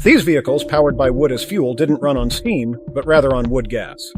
These vehicles, powered by wood as fuel, didn't run on steam, but rather on wood gas.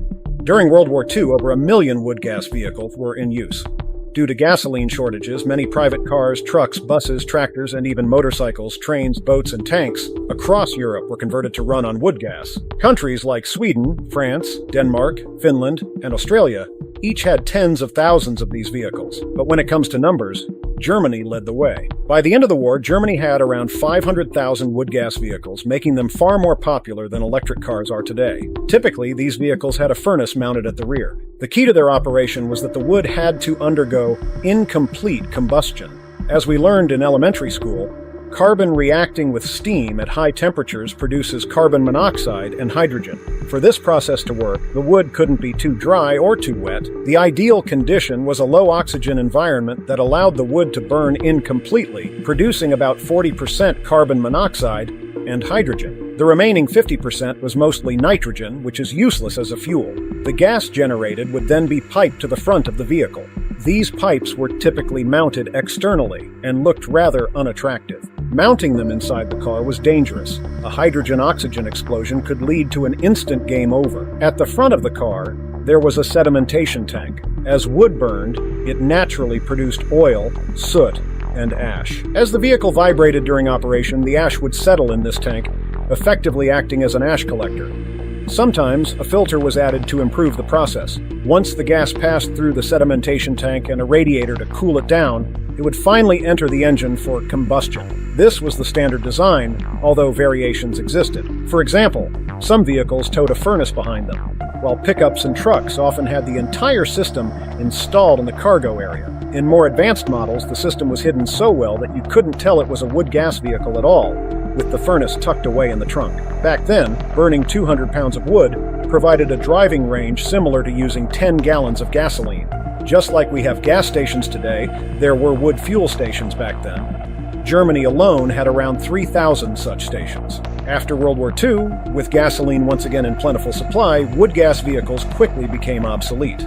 During World War II, over 1 million wood gas vehicles were in use. Due to gasoline shortages, many private cars, trucks, buses, tractors, and even motorcycles, trains, boats, and tanks across Europe were converted to run on wood gas. Countries like Sweden, France, Denmark, Finland, and Australia each had tens of thousands of these vehicles. But when it comes to numbers, Germany led the way. By the end of the war, Germany had around 500,000 wood gas vehicles, making them far more popular than electric cars are today. Typically, these vehicles had a furnace mounted at the rear. The key to their operation was that the wood had to undergo incomplete combustion. As we learned in elementary school, carbon reacting with steam at high temperatures produces carbon monoxide and hydrogen. For this process to work, the wood couldn't be too dry or too wet. The ideal condition was a low-oxygen environment that allowed the wood to burn incompletely, producing about 40% carbon monoxide and hydrogen. The remaining 50% was mostly nitrogen, which is useless as a fuel. The gas generated would then be piped to the front of the vehicle. These pipes were typically mounted externally and looked rather unattractive. Mounting them inside the car was dangerous. A hydrogen-oxygen explosion could lead to an instant game over. At the front of the car, there was a sedimentation tank. As wood burned, it naturally produced oil, soot, and ash. As the vehicle vibrated during operation, the ash would settle in this tank, effectively acting as an ash collector. Sometimes, a filter was added to improve the process. Once the gas passed through the sedimentation tank and a radiator to cool it down, it would finally enter the engine for combustion. This was the standard design, although variations existed. For example, some vehicles towed a furnace behind them, while pickups and trucks often had the entire system installed in the cargo area. In more advanced models, the system was hidden so well that you couldn't tell it was a wood gas vehicle at all, with the furnace tucked away in the trunk. Back then, burning 200 pounds of wood provided a driving range similar to using 10 gallons of gasoline. Just like we have gas stations today, there were wood fuel stations back then. Germany alone had around 3,000 such stations. After World War II, with gasoline once again in plentiful supply, wood gas vehicles quickly became obsolete.